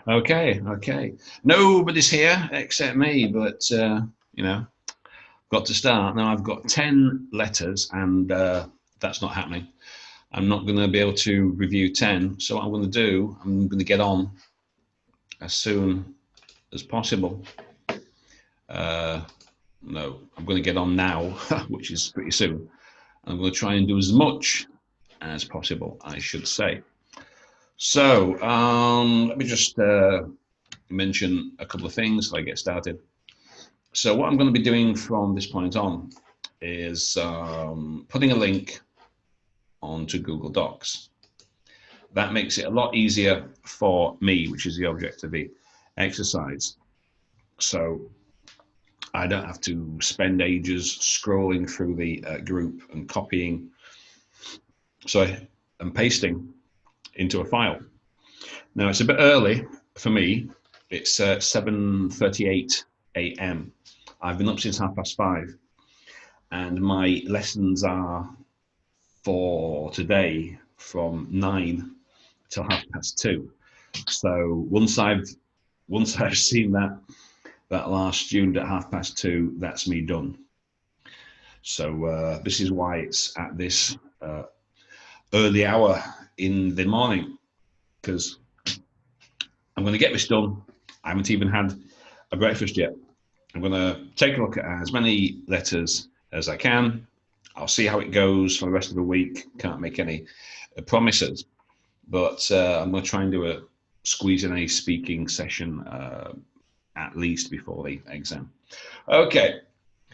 Okay, okay. Nobody's here except me, but you know, got to start. Now I've got 10 letters, and that's not happening. I'm not going to be able to review 10. So what I'm going to do, I'm going to get on as soon as possible. No, I'm going to get on now, which is pretty soon. I'm going to try and do as much as possible, I should say. So let me just mention a couple of things so I get started. So what I'm going to be doing from this point on is putting a link onto Google Docs. That makes it a lot easier for me, which is the object of the exercise. So I don't have to spend ages scrolling through the group and copying and pasting into a file. Now it's a bit early for me. It's 7:38 a.m. I've been up since 5:30, and my lessons are for today from 9 till 2:30. So once I've seen that last student at 2:30, that's me done. So this is why it's at this early hour in the morning, because I'm going to get this done. I haven't even had a breakfast yet. I'm going to take a look at as many letters as I can. I'll see how it goes for the rest of the week. Can't make any promises, but I'm going to try and squeeze in a speaking session at least before the exam. Okay.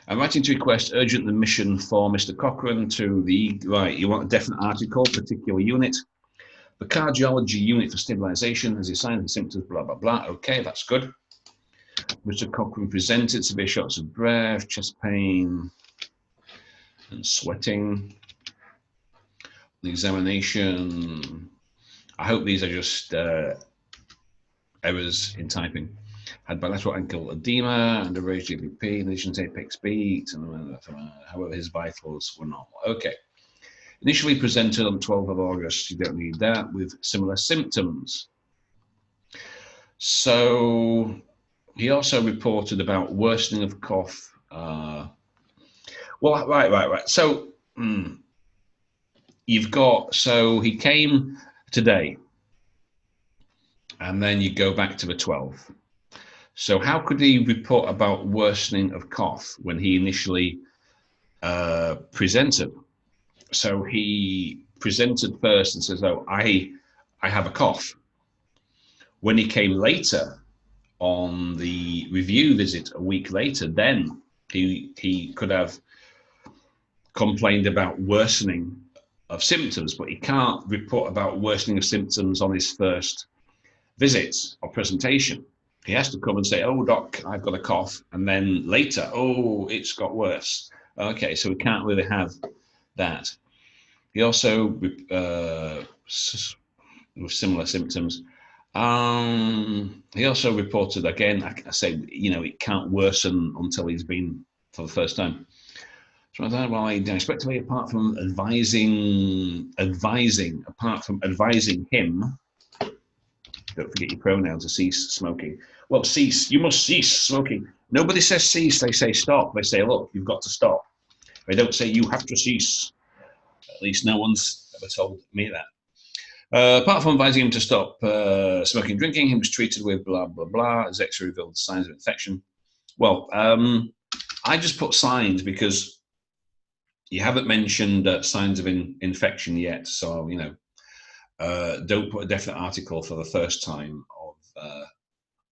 I'm writing to request urgent admission for Mr. Cochrane to the, right, you want a definite article, particular unit. The cardiology unit for stabilization has assigned the symptoms, blah, blah, blah. Okay, that's good. Mr. Cochrane presented severe shortness of breath, chest pain, and sweating. The examination, I hope these are just errors in typing. Had bilateral ankle edema and a raised GBP, in addition to apex beat, and however his vitals were normal. Okay. Initially presented on 12th of August, you don't need that, with similar symptoms. So he also reported about worsening of cough. Well, right. So you've got, so he came today, and then you go back to the 12th. So how could he report about worsening of cough when he initially presented? So he presented first and says, oh, I have a cough. When he came later on the review visit a week later, then he could have complained about worsening of symptoms, but he can't report about worsening of symptoms on his first visit or presentation. He has to come and say, oh, doc, I've got a cough. And then later, oh, it's got worse. Okay, so we can't really have that. He also, with similar symptoms, he also reported, again, I say, you know, it can't worsen until he's been for the first time. So I thought, well, I expectedly, apart from advising him, don't forget your pronoun, to cease smoking. Well, cease, you must cease smoking. Nobody says cease, they say stop. They say, look, you've got to stop. They don't say you have to cease. At least no one's ever told me that. Apart from advising him to stop smoking and drinking, he was treated with blah, blah, blah. His X-ray revealed signs of infection. Well, I just put signs because you haven't mentioned signs of infection yet. So, you know, don't put a definite article for the first time of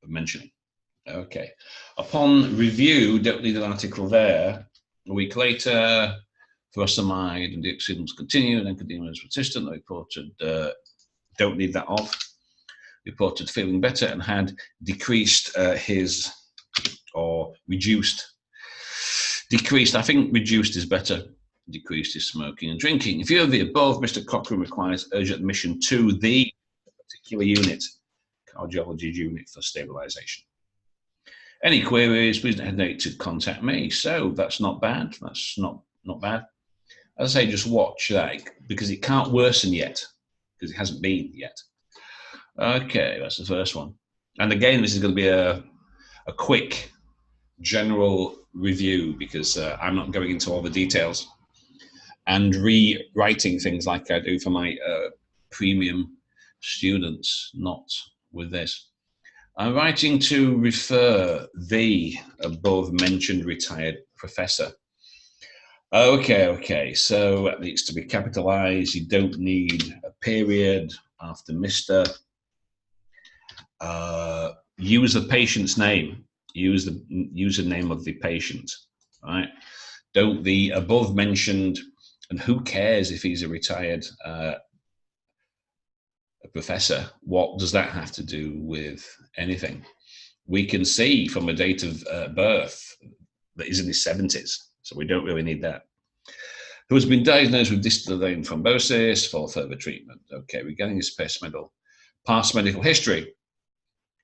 mentioning. Okay. Upon review, don't need an article there. A week later, furosemide and dioxin continued, and edema was persistent. Reported, don't need that off. Reported feeling better and had decreased decreased, I think reduced is better, decreased his smoking and drinking. In view of the above, Mr. Cochrane requires urgent admission to the particular unit, cardiology unit for stabilization. Any queries, please don't hesitate to contact me. So that's not bad. That's not bad. As I say, just watch that because it can't worsen yet because it hasn't been yet. Okay, that's the first one. And again, this is going to be a quick general review because I'm not going into all the details and rewriting things like I do for my premium students, not with this. I'm writing to refer the above mentioned retired professor. Okay, so it needs to be capitalized. You don't need a period after Mr. Use the patient's name. Use the name of the patient, right? Don't the above mentioned, and who cares if he's a retired professor? What does that have to do with anything? We can see from a date of birth that he's in his 70s, so we don't really need that. Who has been diagnosed with distal vein thrombosis for further treatment. Okay, regarding his past medical history,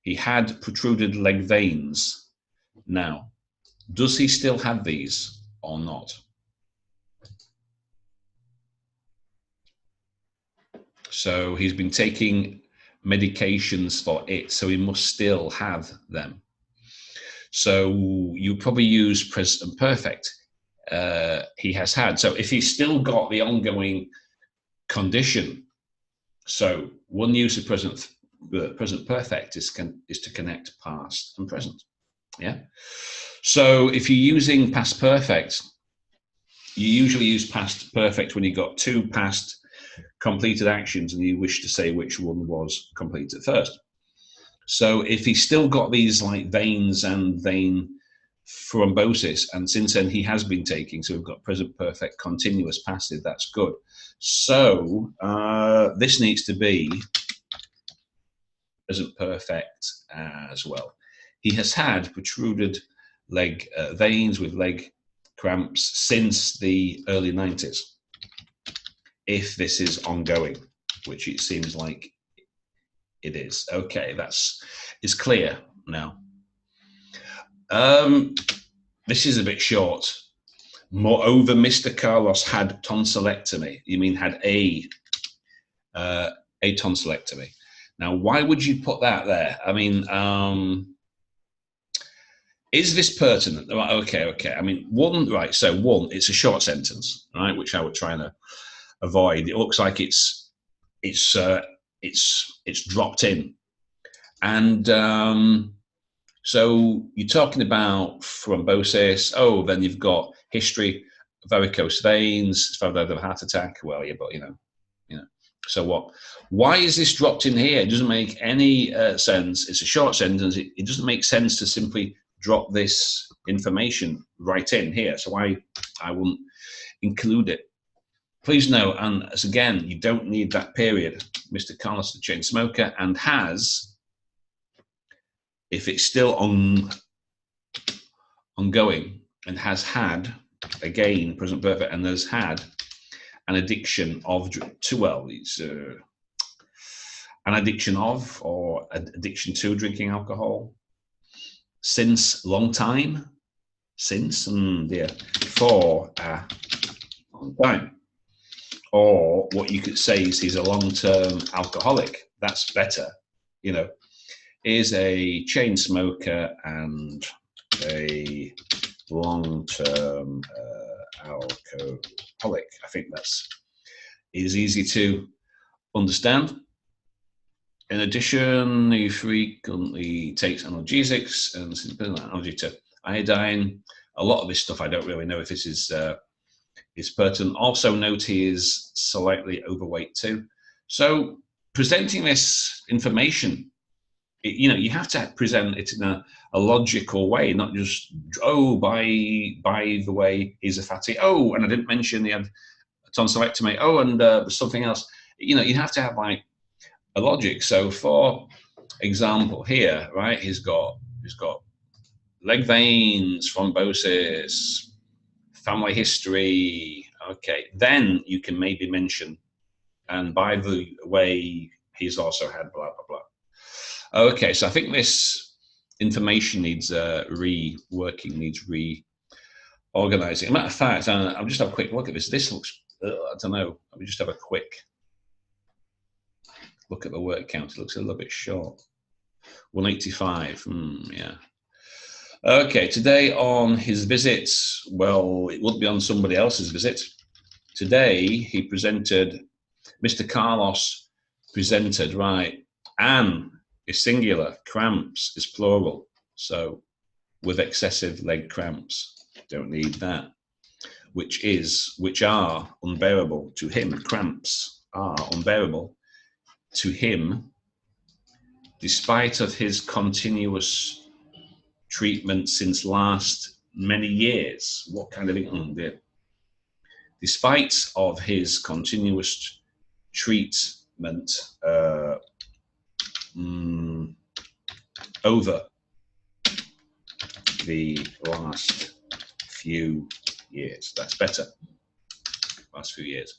he had protruded leg veins. Now, does he still have these or not? So he's been taking medications for it, so he must still have them. So you probably use present perfect. He has had. So if he's still got the ongoing condition, so one use of present perfect is to connect past and present. Yeah. So if you're using past perfect, you usually use past perfect when you've got two past completed actions and you wish to say which one was completed first. So if he's still got these like veins and vein thrombosis, and since then he has been taking, so we've got present perfect continuous passive, that's good. So this needs to be present perfect as well. He has had protruded leg veins with leg cramps since the early 90s. If this is ongoing, which it seems like it is. Okay, is clear now. This is a bit short. Moreover, Mr. Carlos had tonsillectomy. You mean had a tonsillectomy. Now, why would you put that there? I mean, is this pertinent? Okay. I mean, one, it's a short sentence, right, which I would try and avoid. It looks like it's dropped in, and so you're talking about thrombosis. Oh, then you've got history, varicose veins. If I've had a heart attack, well, yeah, but you know. So what? Why is this dropped in here? It doesn't make any sense. It's a short sentence. It doesn't make sense to simply drop this information right in here. So I wouldn't include it. Please note, and as again, you don't need that period. Mr. Carlos, the chain smoker, and has, if it's still ongoing, and has had, again, present perfect, and has had an addiction of it's an addiction of or addiction to drinking alcohol since long time, for a long time. Or what you could say is he's a long-term alcoholic. That's better, is a chain smoker and a long-term alcoholic. I think is easy to understand. In addition, he frequently takes analgesics and allergy to iodine. A lot of this stuff I don't really know if this is pertinent. Also note he is slightly overweight too. So presenting this information, you have to present it in a logical way, not just, by the way, he's a fatty. Oh, and I didn't mention he had a tonsillectomy. Oh, and something else. You have to have like a logic. So for example here, right, he's got leg veins, thrombosis, family history. Okay, then you can maybe mention, and by the way, he's also had blah, blah, blah. Okay, so I think this information needs reworking, needs reorganizing. As a matter of fact, I'll just have a quick look at this. This looks, I don't know, let me just have a quick look at the word count. It looks a little bit short. 185. Yeah. Okay, today on his visits, well, it wouldn't be on somebody else's visit. Today he presented, Mr. Carlos presented, right? Anne is singular, cramps is plural. So with excessive leg cramps, don't need that. Which are unbearable to him. Cramps are unbearable to him, despite of his continuous treatment since last many years. What kind of thing? Despite of his continuous treatment over the last few years. That's better. Last few years.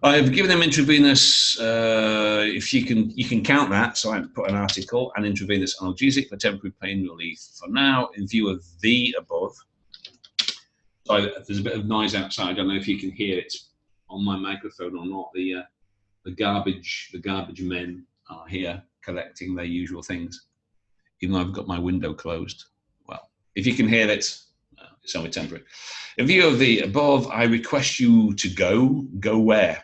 I've given him intravenous, if you can count that, so I put an article, and intravenous analgesic for temporary pain relief for now, in view of the above. Sorry, there's a bit of noise outside. I don't know if you can hear it on my microphone or not. The garbage men are here collecting their usual things, even though I've got my window closed. Well, if you can hear it, it's only temporary. In view of the above, I request you to go where?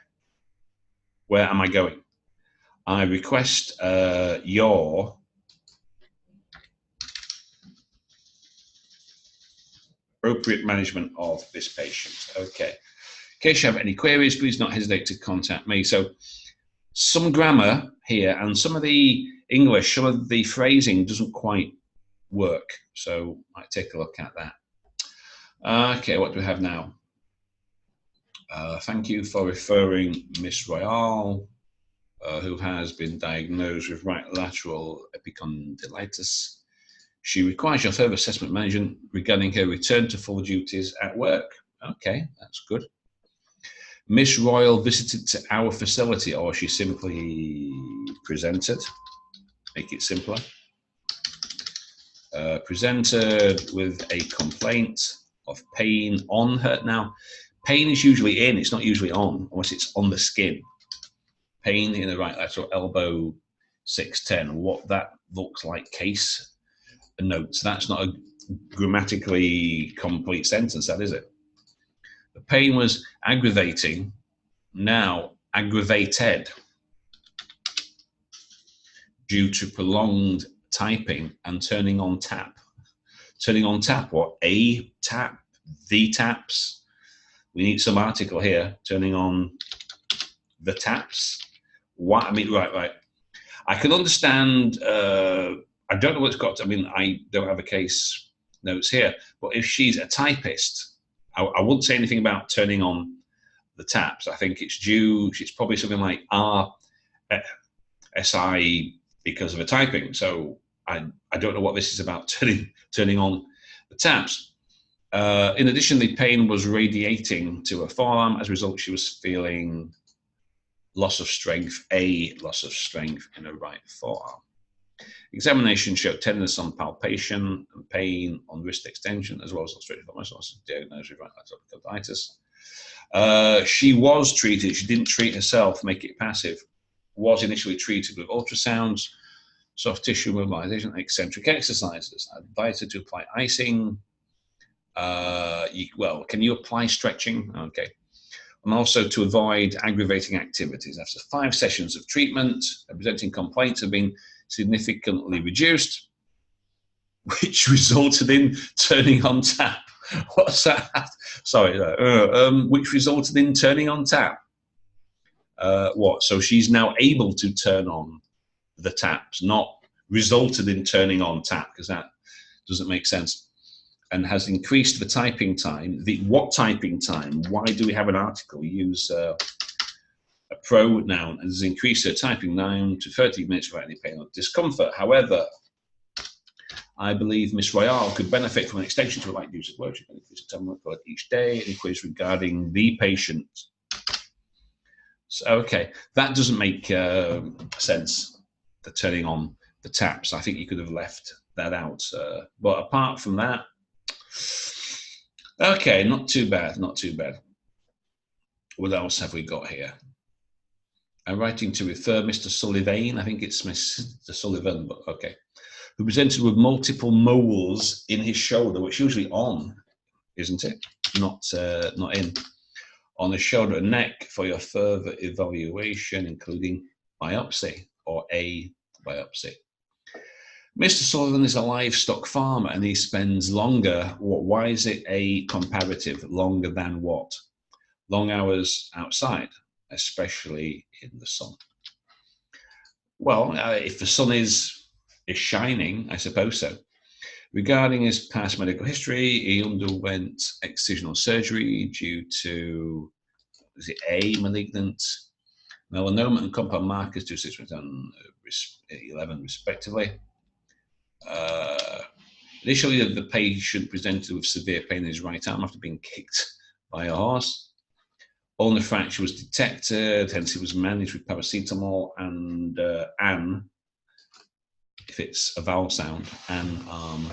Where am I going? I request your appropriate management of this patient. Okay. In case you have any queries, please don't hesitate to contact me. So some grammar here and some of the English, some of the phrasing doesn't quite work. So I might take a look at that. Okay, what do we have now? Thank you for referring Miss Royale, who has been diagnosed with right lateral epicondylitis. She requires your further assessment management regarding her return to full duties at work. Okay, that's good. Miss Royal visited to our facility, or she simply presented. Make it simpler. Presented with a complaint of pain on her. Now, pain is usually in, it's not usually on, unless it's on the skin. Pain in the right lateral elbow, 610. What that looks like case notes. That's not a grammatically complete sentence, that is it? The pain was aggravating, now aggravated, due to prolonged typing and turning on tap. Turning on tap, what? A tap, the taps. We need some article here. Turning on the taps. What? I mean, right. I can understand. I don't know what's got to, I mean, I don't have a case notes here, but if she's a typist, I wouldn't say anything about turning on the taps. I think it's probably something like RSI because of a typing. So I don't know what this is about, turning on the taps. In addition, the pain was radiating to her forearm. As a result, she was feeling loss of strength in her right forearm. Examination showed tenderness on palpation and pain on wrist extension, as well as illustrated by muscle diagnosed with right lateral epicondylitis. She was treated. She didn't treat herself, make it passive. Was initially treated with ultrasounds, soft tissue mobilization, eccentric exercises. I advised her to apply icing. Can you apply stretching? Okay. And also to avoid aggravating activities. After 5 sessions of treatment, presenting complaints have been significantly reduced, which resulted in turning on tap. What's that? Sorry. Which resulted in turning on tap. What? So she's now able to turn on the taps, not resulted in turning on tap, because that doesn't make sense. And has increased the typing time. What typing time? Why do we have an article? Use a pronoun, and has increased her typing time to 30 minutes without any pain or discomfort. However, I believe Miss Royale could benefit from an extension to a light use of work. She can increase her time workload each day. Any quiz regarding the patient? So, okay, that doesn't make sense, the turning on the taps. I think you could have left that out. But apart from that, okay, not too bad, not too bad. What else have we got here? I'm writing to refer Mr. Sullivan, I think it's Mr. Sullivan, but okay, who presented with multiple moles in his shoulder, which is usually on, isn't it? Not in. On the shoulder and neck for your further evaluation, including biopsy or a biopsy. Mr. Sullivan is a livestock farmer and he spends longer. Why is it a comparative? Longer than what? Long hours outside, especially in the sun. Well, if the sun is shining, I suppose so. Regarding his past medical history, he underwent excisional surgery due to, is it A, malignant melanoma and compound markers 26 and 11 respectively. Initially, the patient presented with severe pain in his right arm after being kicked by a horse. Ulnar fracture was detected, hence it was managed with paracetamol and an, if it's a vowel sound, an arm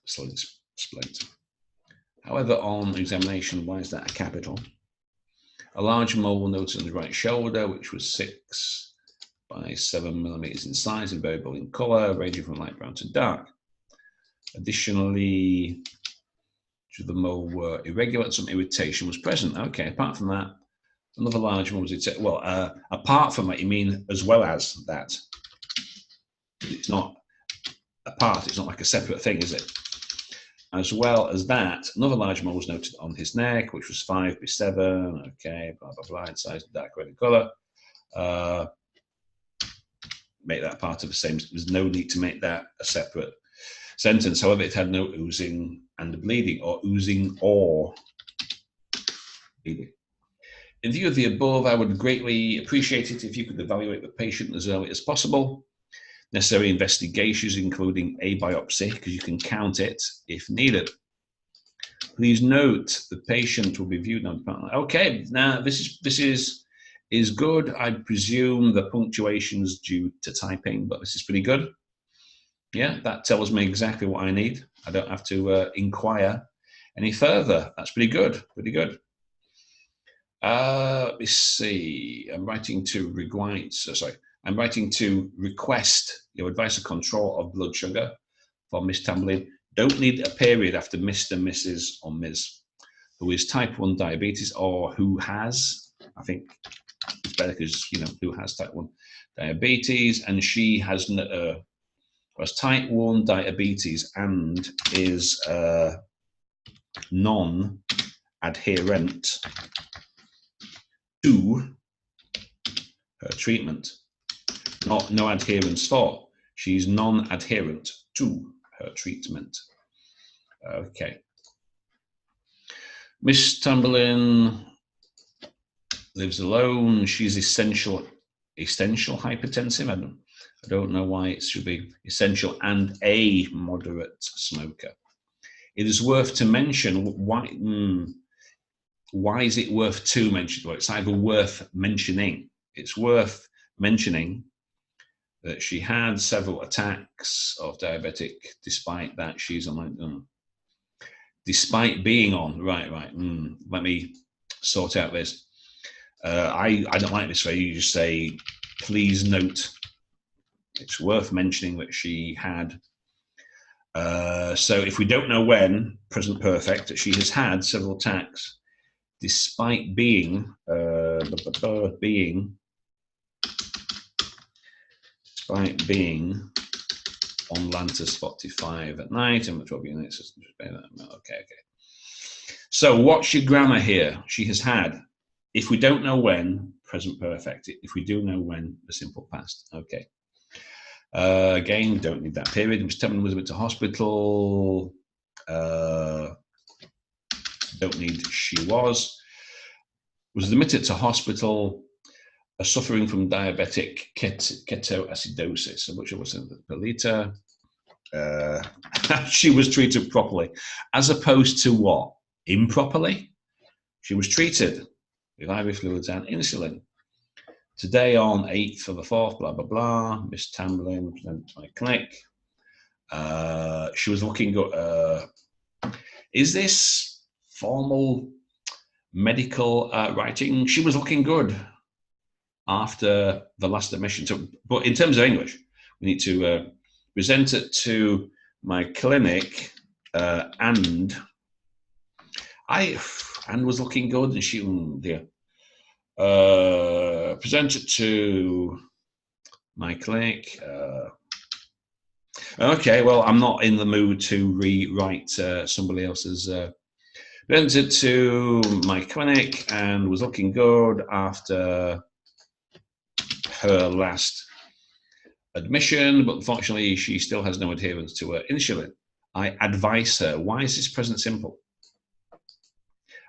splint. However, on examination, why is that a capital? A large mole noted on the right shoulder, which was 6 by 7 millimeters in size and variable in color, ranging from light brown to dark. Additionally, the mole were irregular and some irritation was present. Okay, apart from that, another large mole was detected. Well, apart from that, you mean as well as that? It's not apart, it's not like a separate thing, is it? As well as that, another large mole was noted on his neck, which was 5 by 7. Okay, blah, blah, blah, in size, dark red in color. Make that part of the same. There's no need to make that a separate sentence. However, it had no oozing and bleeding, or oozing or bleeding. In view of the above, I would greatly appreciate it if you could evaluate the patient as early as possible. Necessary investigations, including a biopsy, because you can count it if needed. Please note the patient will be viewed on. Okay, now this is good. I presume the punctuation's due to typing, but this is pretty good. Yeah, that tells me exactly what I need. I don't have to inquire any further. That's pretty good, pretty good. Let me see. I'm writing to request your advice of control of blood sugar for Miss Tamblyn. Don't need a period after Mr., Mrs., or Ms. Who is type 1 diabetes or who has, I think it's better because, you know, who has type 1 diabetes, and she has type 1 diabetes and is non-adherent to her treatment. Not no adherence for. She's non-adherent to her treatment. Okay. Miss Tamblyn lives alone. She's essential hypertensive. I don't know why it should be essential and a moderate smoker. It is worth to mention why is it worth to mention? Well, it's either worth mentioning. It's worth mentioning that she had several attacks of diabetic, despite that she's on, despite being on, right. Let me sort out this. I don't like this way. You just say, please note. It's worth mentioning that she had. So if we don't know when, present perfect, that she has had several attacks, despite being on Lantus 45 at night and 12 units. Okay. So what's your grammar here? She has had. If we don't know when, present perfect. If we do know when, the simple past. Okay. Again, don't need that period. Miss Tamblyn was admitted to hospital. Don't need she was admitted to hospital, suffering from diabetic ketoacidosis. So much of what's in the per liter. She was treated properly, as opposed to what? Improperly? She was treated with IV fluids and insulin. Today on 8th of the 4th, blah, blah, blah, Miss Tamblyn presented to my clinic. She was looking good. Is this formal medical writing? She was looking good. after the last admission. So, but in terms of English, we need to present it to my clinic and was looking good, and she, dear. Present it to my clinic. Okay, well, I'm not in the mood to rewrite somebody else's. Present it to my clinic and was looking good after her last admission, but unfortunately, she still has no adherence to her insulin. I advise her. Why is this present simple?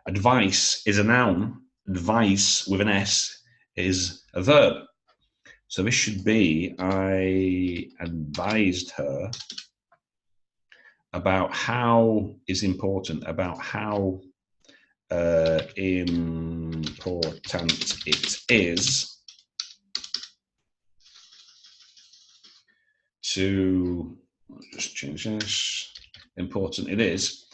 Advice is a noun. Advice with an S is a verb. So this should be, I advised her about how is important, about how important it is to, just change this, important it is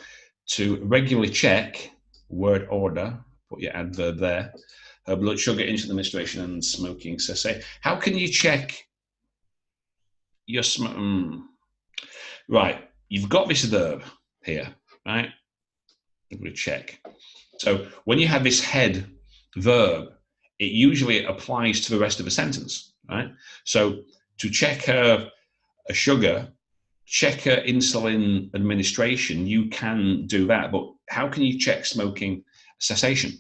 to regularly check, word order, put your adverb there, her blood sugar, insulin administration, and smoking cessation. How can you check your right, you've got this verb here, right? I'm going to check. So when you have this head verb, it usually applies to the rest of the sentence, right? So to check her sugar, check her insulin administration, you can do that, but how can you check smoking cessation?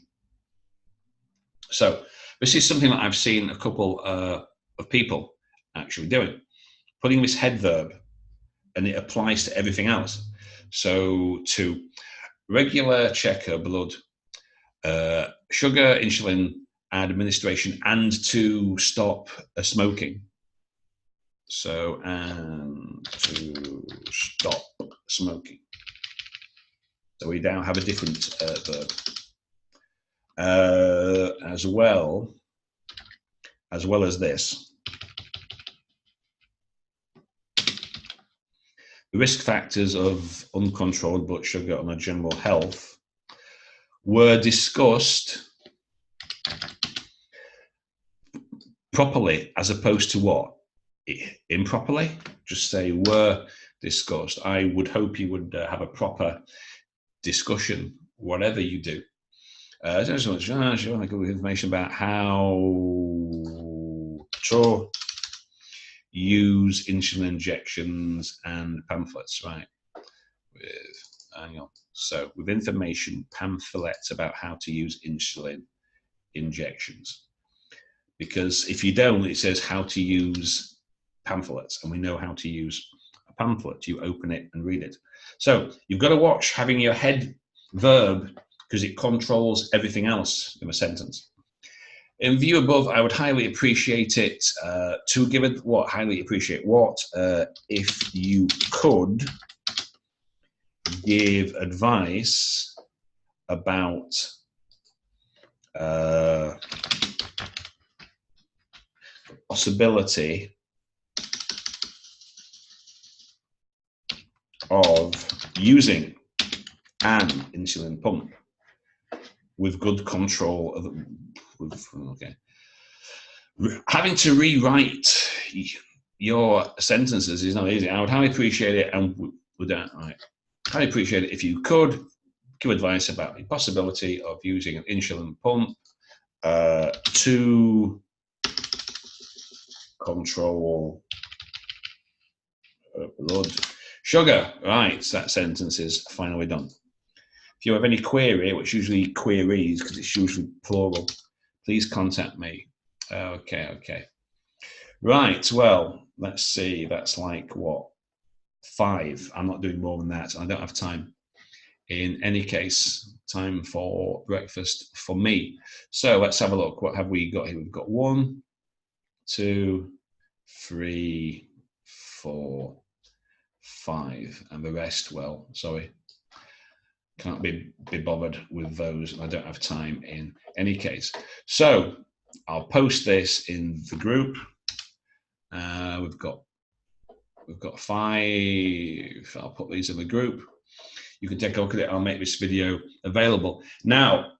So this is something that I've seen a couple of people actually doing, putting this head verb, and it applies to everything else. So to regular check her blood, sugar, insulin administration, and to stop smoking. So, and to stop smoking. So we now have a different verb. As well as this. The risk factors of uncontrolled blood sugar on our general health were discussed properly as opposed to what? Improperly? Just say were discussed. I would hope you would have a proper discussion, whatever you do. There's so much information about how to use insulin injections and pamphlets, right? Hang on. So with information, pamphlets about how to use insulin injections. Because if you don't, it says how to use pamphlets, and we know how to use a pamphlet. You open it and read it. So you've got to watch having your head verb, because it controls everything else in a sentence. In view above, I would highly appreciate it to give it what? Highly appreciate what? If you could give advice about possibility of using an insulin pump with good control of okay. Having to rewrite your sentences is not easy. I would highly appreciate it, and would right. Highly appreciate it if you could give advice about the possibility of using an insulin pump to control blood sugar. Right, so that sentence is finally done. If you have any query, which usually queries because it's usually plural, please contact me. Okay. Right, well, let's see. That's like what? 5. I'm not doing more than that. I don't have time. In any case, time for breakfast for me. So let's have a look. What have we got here? We've got 1, 2, 3, 4, 5, and the rest, well, sorry, can't be bothered with those. I don't have time in any case. So I'll post this in the group. We've got 5. I'll put these in the group. You can take a look at it. I'll make this video available. Now,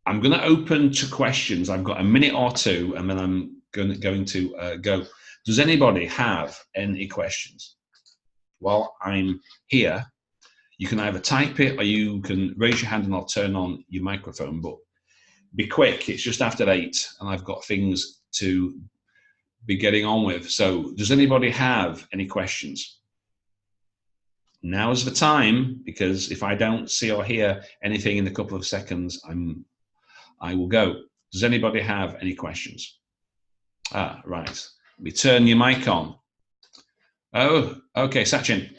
I'm going to open to questions. I've got a minute or two, and then I'm going to go. Does anybody have any questions? While I'm here, you can either type it or you can raise your hand and I'll turn on your microphone. But be quick, it's just after 8 and I've got things to be getting on with. So does anybody have any questions? Now's the time, because if I don't see or hear anything in a couple of seconds, I will go. Does anybody have any questions? Ah, right. We turn your mic on. Oh, okay, Sachin.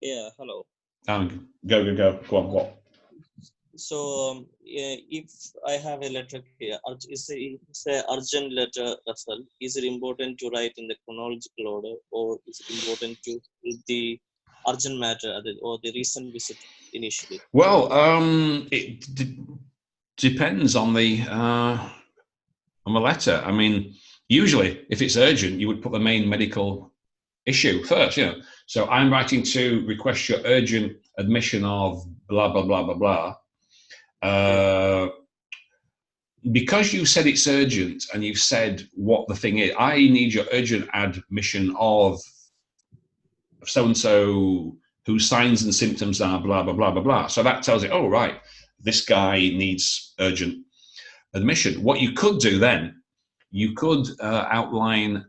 Yeah, hello. Go. Go on, what? So, if I have a letter here, it's a urgent letter referral. Is it important to write in the chronological order, or is it important to read the urgent matter or the recent visit initially? Well, it depends on the letter. I mean, usually, if it's urgent, you would put the main medical issue first. So I'm writing to request your urgent admission of blah blah blah blah blah. Because you said it's urgent and you've said what the thing is, I need your urgent admission of so and so whose signs and symptoms are blah blah blah blah blah. So that tells it, oh right, this guy needs urgent admission. What you could do then, you could outline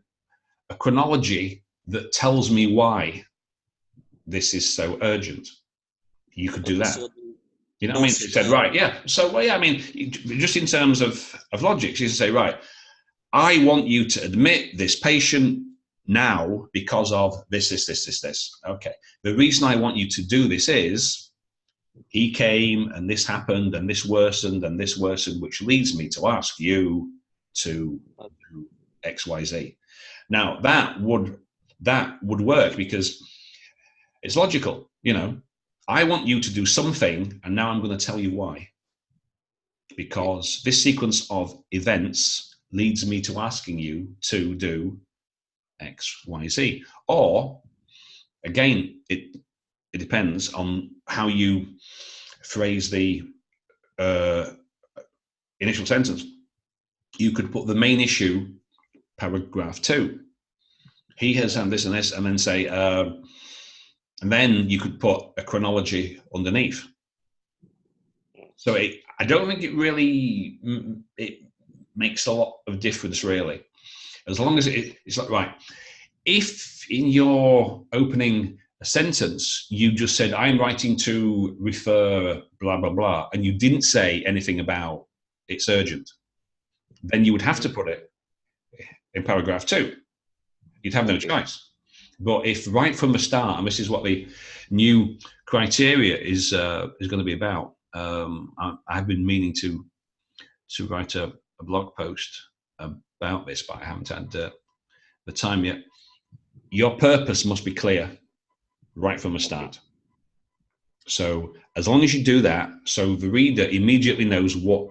a chronology that tells me why this is so urgent. You could do that. So you know what I mean? It said, right, yeah. So, well, yeah, I mean, just in terms of logic, you say, right, I want you to admit this patient now because of this. Okay. The reason I want you to do this is he came and this happened and this worsened and this worsened, which leads me to ask you to do X, Y, Z. Now, that would work because it's logical, I want you to do something, and now I'm going to tell you why. Because this sequence of events leads me to asking you to do X, Y, Z. Or, again, it depends on how you phrase the initial sentence. You could put the main issue, paragraph 2. He has done this and this, and then say, and then you could put a chronology underneath. So I don't think it makes a lot of difference, really. As long as it's like, right, if in your opening sentence you just said, I'm writing to refer blah, blah, blah, and you didn't say anything about it's urgent, then you would have to put it in paragraph 2. You'd have no choice. But if right from the start, and this is what the new criteria is going to be about, I've been meaning to write a blog post about this, but I haven't had the time yet. Your purpose must be clear right from the start. So as long as you do that, so the reader immediately knows what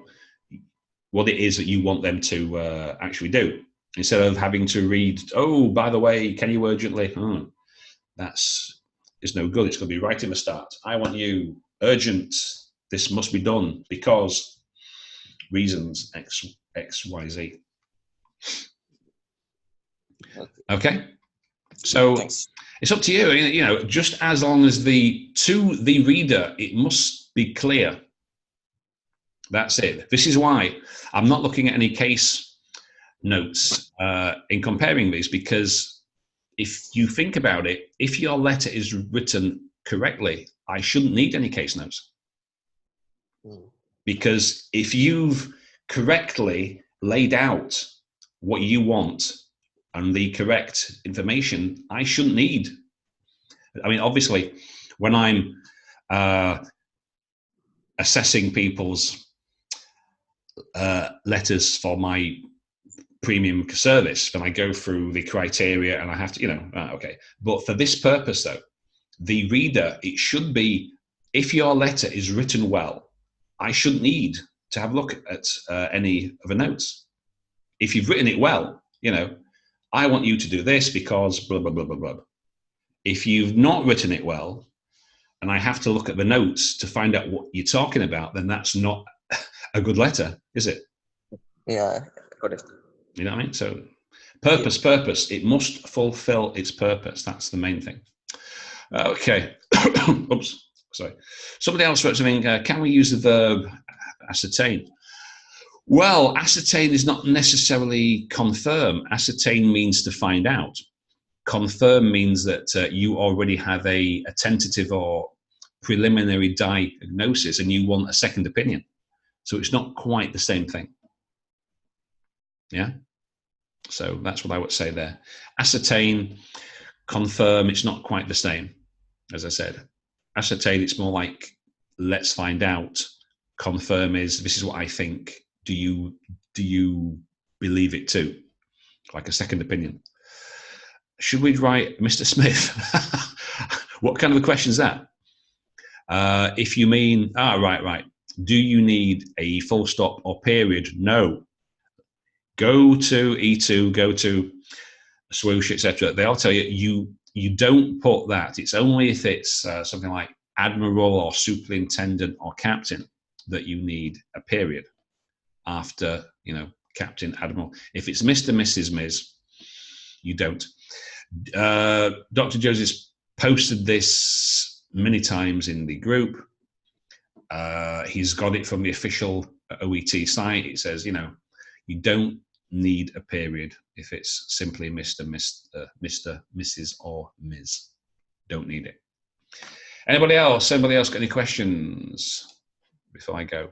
it is that you want them to actually do. Instead of having to read, oh, by the way, can you urgently? It's no good. It's going to be right in the start. I want you urgent. This must be done because reasons X, Y, Z. Okay. So it's up to you. Just as long as to the reader, it must be clear. That's it. This is why I'm not looking at any case notes in comparing these, because if you think about it, if your letter is written correctly, I shouldn't need any case notes. Because if you've correctly laid out what you want and the correct information, I shouldn't need. I mean, obviously, when I'm assessing people's letters for my premium service, then I go through the criteria and I have to, okay. But for this purpose, though, the reader, it should be, if your letter is written well, I shouldn't need to have a look at any of the notes. If you've written it well, I want you to do this because blah, blah, blah, blah, blah. If you've not written it well, and I have to look at the notes to find out what you're talking about, then that's not a good letter, is it? Yeah, got it. You know what I mean? So Yeah. purpose, it must fulfill its purpose. That's the main thing. Okay. Oops, sorry. Somebody else wrote something, can we use the verb ascertain? Well, ascertain is not necessarily confirm. Ascertain means to find out. Confirm means that you already have a tentative or preliminary diagnosis and you want a second opinion. So it's not quite the same thing. Yeah? So that's what I would say there. Ascertain, confirm, it's not quite the same, as I said. Ascertain, it's more like, let's find out. Confirm is, this is what I think. Do you believe it too? Like a second opinion. Should we write Mr. Smith? What kind of a question is that? If you mean, right. Do you need a full stop or period? No. Go to E2, go to swoosh, etc. They'll tell you you don't put that. It's only if it's something like admiral or superintendent or captain that you need a period after, captain, admiral. If it's Mr., Mrs., Ms., you don't. Dr. Joseph's posted this many times in the group. He's got it from the official OET site. It says, you don't need a period if it's simply Mr., Mrs., or Ms. Don't need it. Anybody else got any questions before I go?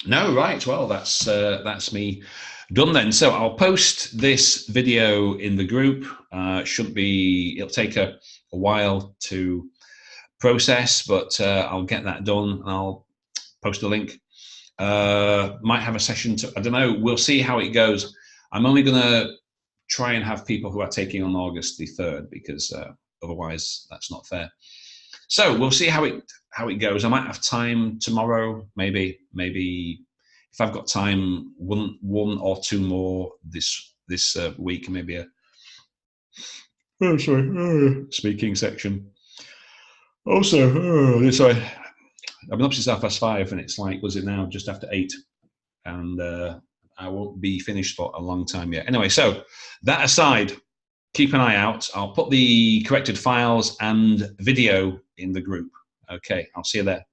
No, right. Well, that's me done then. So I'll post this video in the group. It'll take a while to process, but I'll get that done and I'll post a link. Might have a session I don't know. We'll see how it goes. I'm only going to try and have people who are taking on August the 3rd because otherwise that's not fair. So we'll see how it goes. I might have time tomorrow, maybe if I've got time, one or two more this week, maybe speaking section. Also, sorry, I've been up since 5:30 and it's like, was it now just after 8? And I won't be finished for a long time yet. Anyway, so that aside, keep an eye out. I'll put the corrected files and video in the group. Okay, I'll see you there.